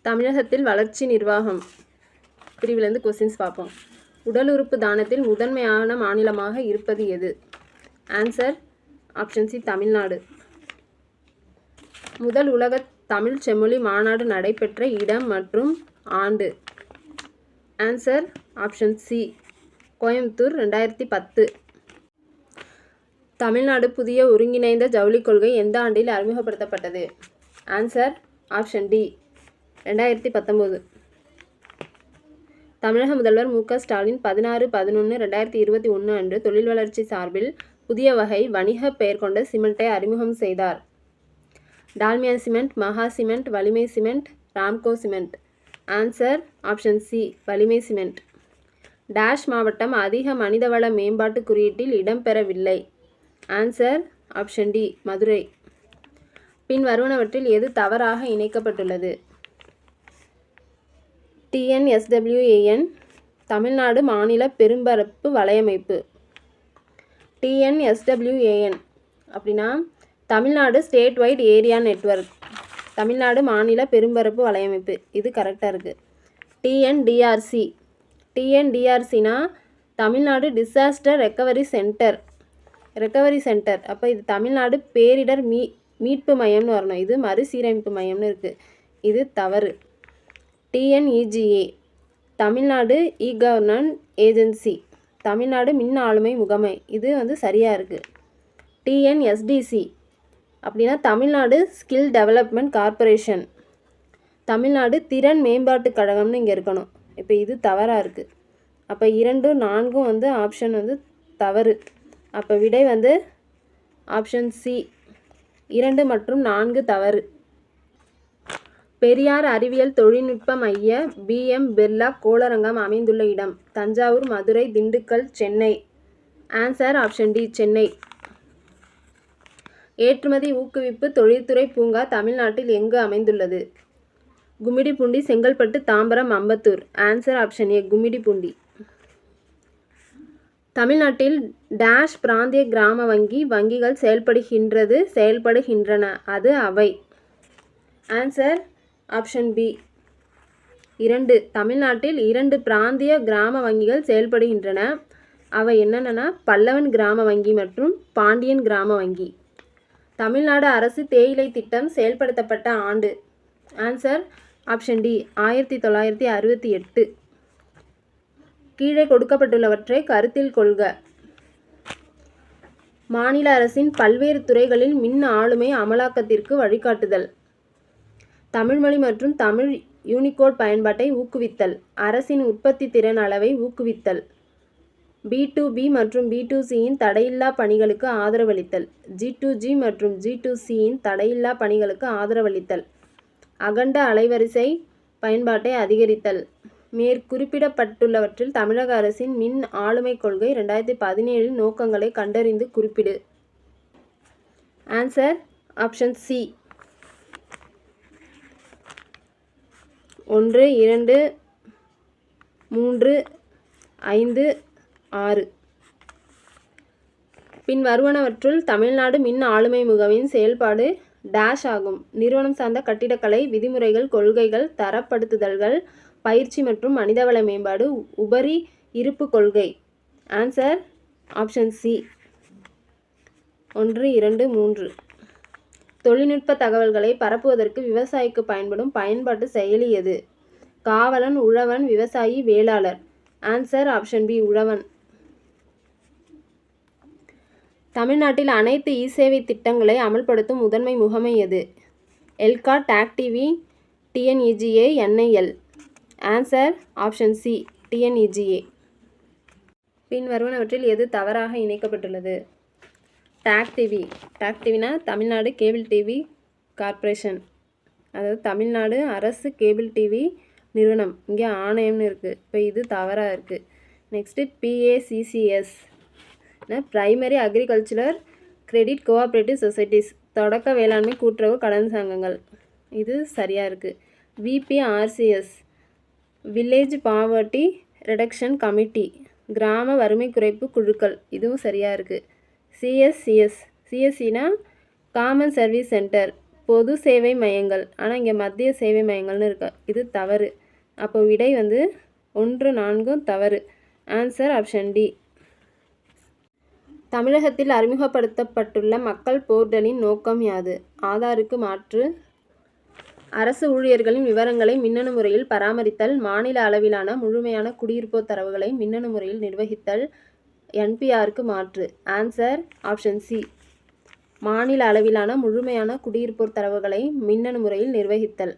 தமிழகத்தில் வளர்ச்சி நிர்வாகம் பிரிவிலேருந்து கொஸ்டின்ஸ் பார்ப்போம். உடல் உறுப்பு தானத்தில் முதன்மையான மாநிலமாக இருப்பது எது? Answer option C, Tamil Nadu. முதல் உலக தமிழ் செம்மொழி மாநாடு நடைபெற்ற இடம் மற்றும் ஆண்டு? Answer option C, Coimbatore, 2010. Tamil Nadu புதிய ஒருங்கிணைந்த ஜவுளிக் கொள்கை எந்த ஆண்டில் அறிமுகப்படுத்தப்பட்டது? Answer option D, 2019. தமிழக முதல்வர் மு.க. ஸ்டாலின் 16/11/2021 அன்று தொழில் வளர்ச்சி சார்பில் புதிய வகை வணிக பெயர் கொண்ட சிமெண்ட்டை அறிமுகம் செய்தார். Dalmia cement, Maha cement, Valimai cement, Ramco cement? Answer option C, Valimai cement. Dash மாவட்டம் அதிக மனிதவள மேம்பாட்டு குறியீட்டில் இடம்பெறவில்லை? Answer option D, Madurai. பின் வருவனவற்றில் எது தவறாக இணைக்கப்பட்டுள்ளது? TNSWAN தமிழ்நாடு மாநில பெரும்பரப்பு வலையமைப்பு. TNSWAN அப்படின்னா Tamil Nadu state white area network, Tamil Nadu மாநில பெரும்பரப்பு வலையமைப்பு. இது கரெக்டாக இருக்குது. TNDRCனா தமிழ்நாடு டிசாஸ்டர் ரெக்கவரி சென்டர். அப்போ இது தமிழ்நாடு பேரிடர் மீட்பு மையம்னு வரணும். இது மறுசீரமைப்பு மையம்னு இருக்குது. இது தவறு. TNEGA தமிழ்நாடு இ-கவர்னன்ஸ் ஏஜென்சி, தமிழ்நாடு மின் ஆளுமை முகமை. இது சரியாக இருக்குது. TNSDC அப்படின்னா Tamil Nadu skill development corporation, Tamil Nadu திறன் மேம்பாட்டு கழகம்னு இங்கே இருக்கணும். இப்போ இது தவறாக இருக்குது. அப்போ 2, 4 ஆப்ஷன் தவறு. அப்போ விடை ஆப்ஷன் சி, 2 மற்றும் 4 தவறு. பெரியார் அறிவியல் தொழில்நுட்ப மைய BM பிர்லா கோளரங்கம் அமைந்துள்ள இடம்? Thanjavur, Madurai, Dindigul, Chennai? Answer option D, Chennai. ஏற்றுமதி ஊக்குவிப்பு தொழில்துறை பூங்கா தமிழ்நாட்டில் எங்கு அமைந்துள்ளது? Gummidipoondi, Chengalpattu, Tambaram, Ambattur? Answer option A, Gummidipoondi. தமிழ்நாட்டில் டேஷ் பிராந்திய கிராம வங்கிகள் செயல்படுகின்றன. அது அவை? Answer option B, 2. தமிழ்நாட்டில் 2 பிராந்திய கிராம வங்கிகள் செயல்படுகின்றன. அவை என்னென்னா பல்லவன் கிராம வங்கி மற்றும் பாண்டியன் கிராம வங்கி. தமிழ்நாடு அரசு தேயிலை திட்டம் செயல்படுத்தப்பட்ட ஆண்டு? Answer option D, 1968. கீழே கொடுக்கப்பட்டுள்ளவற்றை கருத்தில் கொள்க. மாநில அரசின் பல்வேறு துறைகளில் மின் ஆளுமை அமலாக்கத்திற்கு வழிகாட்டுதல். தமிழ்மொழி மற்றும் தமிழ் யூனிகோட் பயன்பாட்டை ஊக்குவித்தல். அரசின் உற்பத்தி திறன் அளவை ஊக்குவித்தல். B2B மற்றும் B2Cயின் தடையில்லா பணிகளுக்கு ஆதரவளித்தல். G2G மற்றும் G2Cயின் தடையில்லா பணிகளுக்கு ஆதரவளித்தல். அகண்ட அலைவரிசை பயன்பாட்டை அதிகரித்தல். மேற்குறிப்பிடப்பட்டுள்ளவற்றில் தமிழக அரசின் மின் ஆளுமை கொள்கை 2017 நோக்கங்களை கண்டறிந்து குறிப்பிடு. Answer option C, 1, 2, 3, 5, 6. பின் வருவனவற்றுள் தமிழ்நாடு மின் ஆளுமை முகமையின் செயல்பாடு டேஷ் ஆகும்? நிறுவனம் சார்ந்த கட்டிடக்கலை விதிமுறைகள், கொள்கைகள், தரப்படுத்துதல்கள், பயிற்சி மற்றும் மனிதவள மேம்பாடு, உபரி இருப்பு கொள்கை? Answer option C, 1, 2, 3. தொழில்நுட்ப தகவல்களை பரப்புவதற்கு விவசாயிக்கு பயன்படும் பயன்பாட்டு செயலி எது? காவலன், உழவன், விவசாயி, வேளாளர்? ஆன்சர் ஆப்ஷன் பி, உழவன். தமிழ்நாட்டில் அனைத்து இ-சேவை திட்டங்களை அமல்படுத்தும் முதன்மை முகமை எது? ELCA, TACTV, TNEGA, NIL? Answer option C, TNEGA. பின் வருவனவற்றில் எது தவறாக இணைக்கப்பட்டுள்ளது? TACTVனா தமிழ்நாடு கேபிள் டிவி கார்ப்பரேஷன், அதாவது தமிழ்நாடு அரசு கேபிள் டிவி நிறுவனம். இங்கே ஆணையம்னு இருக்குது. இப்போ இது தவறாக இருக்குது. Next PACCS primary agricultural credit cooperative societies, தொடக்க வேளாண்மை கூட்டுறவு கடன் சங்கங்கள். இது சரியாக இருக்குது. VPRCS village poverty reduction committee, கிராம வறுமை குறைப்பு குழுக்கள். இதுவும் சரியாக இருக்குது. CSCS, CSCனா காமன் சர்வீஸ் சென்டர், பொது சேவை மையங்கள். ஆனால் இங்கே மத்திய சேவை மையங்கள்னு இருக்கு. இது தவறு. அப்போ விடை வந்து 1, 4 தவறு. Answer option D. தமிழகத்தில் அறிமுகப்படுத்தப்பட்டுள்ள மக்கள் போர்ட்டலின் நோக்கம் யாது? ஆதாருக்கு மாற்று, அரசு ஊழியர்களின் விவரங்களை மின்னணு முறையில் பராமரித்தல், மாநில அளவிலான முழுமையான குடியிருப்போர் தரவுகளை மின்னணு முறையில் நிர்வகித்தல், என்பிஆருக்கு மாற்று. Answer option C. மாநில அளவிலான முழுமையான குடியிருப்போர் தரவுகளை மின்னணு முறையில் நிர்வகித்தல்.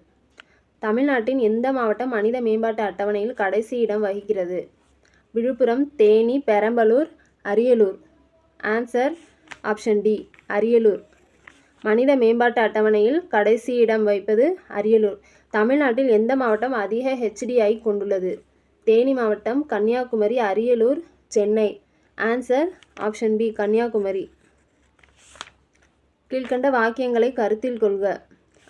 தமிழ்நாட்டின் எந்த மாவட்டம் மனித மேம்பாட்டு அட்டவணையில் கடைசி இடம் வகிக்கிறது? Viluppuram, Theni, Perambalur, Ariyalur. Answer option D. Ariyalur. மனித மேம்பாட்டு அட்டவணையில் கடைசி இடம் வகிப்பது அரியலூர். தமிழ்நாட்டில் எந்த மாவட்டம் அதிக HDI கொண்டுள்ளது? தேனி மாவட்டம், Kanniyakumari, Ariyalur, Chennai. Answer option B. Kanniyakumari. கீழ்கண்ட வாக்கியங்களை கருத்தில் கொள்க.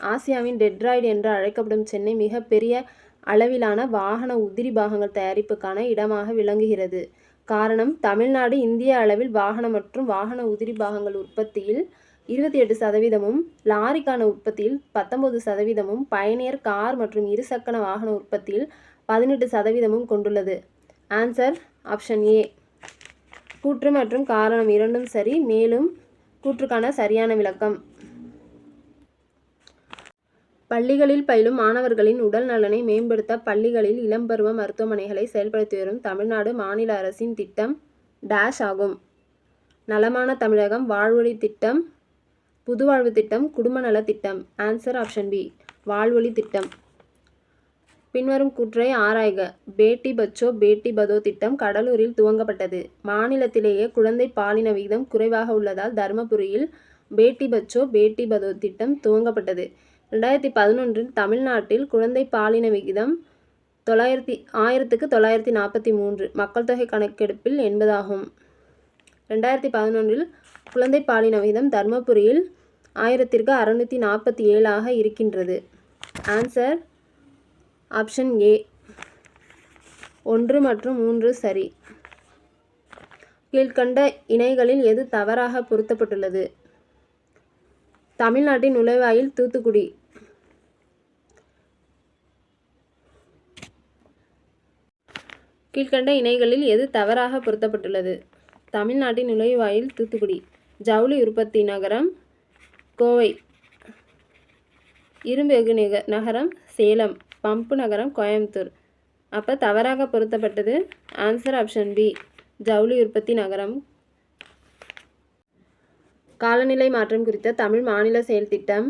ஆசியாவின் டெட்ராய்டு என்று அழைக்கப்படும் சென்னை மிகப்பெரிய அளவிலான வாகன உதிரி பாகங்கள் தயாரிப்புக்கான இடமாக விளங்குகிறது. காரணம், தமிழ்நாடு இந்திய அளவில் வாகன மற்றும் வாகன உதிரி பாகங்கள் உற்பத்தியில் 28%, லாரிக்கான உற்பத்தியில் 19%, பயணியர் கார் மற்றும் இருசக்கர வாகன உற்பத்தியில் 18% கொண்டுள்ளது. ஆன்சர் ஆப்ஷன் ஏ. கூற்று மற்றும் காரணம் இரண்டும் சரி. மேலும் கூற்றுக்கான சரியான விளக்கம். பள்ளிகளில் பயிலும் மாணவர்களின் உடல் நலனை மேம்படுத்த பள்ளிகளில் இளம்பருவ மருத்துவமனைகளை செயல்படுத்தி வரும் தமிழ்நாடு மாநில அரசின் திட்டம் டேஷ் ஆகும். நலமான தமிழகம், வாழ்வொளி திட்டம், புதுவாழ்வு திட்டம், குடும்ப நல திட்டம். Answer option B. வாழ்வொளி திட்டம். பின்வரும் கூற்றை ஆராய்க. பேட்டி பச்சோ பேட்டி பதோ திட்டம் கடலூரில் துவங்கப்பட்டது. மாநிலத்திலேயே குழந்தை பாலின விகிதம் குறைவாக உள்ளதால் தருமபுரியில் பேட்டி பச்சோ பேட்டி பதோ திட்டம் துவங்கப்பட்டது. 2011 தமிழ்நாட்டில் குழந்தை பாலின விகிதம் 1943 மக்கள் தொகை கணக்கெடுப்பில் 80 ஆகும். 2011 குழந்தை பாலின விகிதம் தருமபுரியில் 1647 இருக்கின்றது. ஆன்சர் ஆப்ஷன் ஏ. 1 மற்றும் 3 சரி. கீழ்கண்ட இணைகளில் எது தவறாக பொருத்தப்பட்டுள்ளது? தமிழ்நாட்டின் நுழைவாயில் தூத்துக்குடி. கீழ்கண்ட இணைகளில் எது தவறாக பொருத்தப்பட்டுள்ளது? தமிழ்நாட்டின் நுழைவாயில் தூத்துக்குடி. ஜவுளி உற்பத்தி நகரம் கோவை. இரும்பு எஃகு நகரம் சேலம். பம்பு நகரம் கோயம்புத்தூர். அப்போ தவறாக பொருத்தப்பட்டது ஆன்சர் ஆப்ஷன் பி. ஜவுளி உற்பத்தி நகரம். காலநிலை மாற்றம் குறித்த தமிழ் மாநில செயல் திட்டம்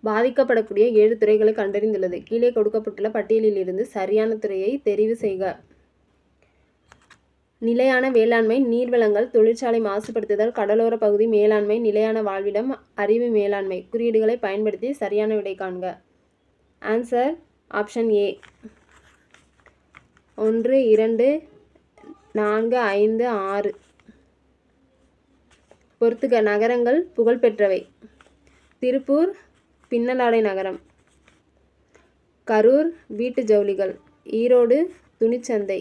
பாதிக்கப்படக்கூடிய 7 துறைகளை கண்டறிந்துள்ளது. கீழே கொடுக்கப்பட்டுள்ள பட்டியலில் இருந்து சரியான துறையை தெரிவு செய்க. நிலையான வேளாண்மை, நீர்வளங்கள், தொழிற்சாலை மாசுபடுத்துதல், கடலோர பகுதி மேலாண்மை, நிலையான வாழ்விடம், அறிவு மேலாண்மை. குறியீடுகளை பயன்படுத்தி சரியான விடை காண்க. ஆன்சர் ஆப்ஷன் ஏ. 1, 2, 4, 5, 6. பொறுத்துக. நகரங்கள் புகழ்பெற்றவை. திருப்பூர் பின்னலாடை நகரம், கரூர் வீட்டு ஜவுளிகள், ஈரோடு துணிச்சந்தை,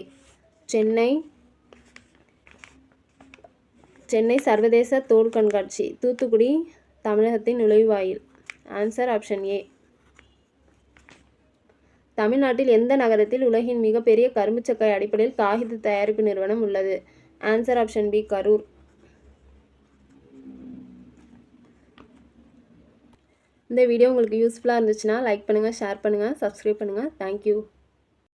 சென்னை சர்வதேச தோல் கண்காட்சி, தூத்துக்குடி தமிழகத்தின் நுழைவாயில். ஆன்சர் ஆப்ஷன் ஏ. தமிழ்நாட்டில் எந்த நகரத்தில் உலகின் மிகப்பெரிய கரும்புச்சக்கை அடிப்படையில் காகித தயாரிப்பு நிறுவனம் உள்ளது? Answer option B. கரூர். இந்த வீடியோ உங்களுக்கு யூஸ்ஃபுல்லாக இருந்துச்சுன்னா லைக் பண்ணுங்கள், ஷேர் பண்ணுங்கள், சப்ஸ்கிரைப் பண்ணுங்கள். தேங்க்யூ.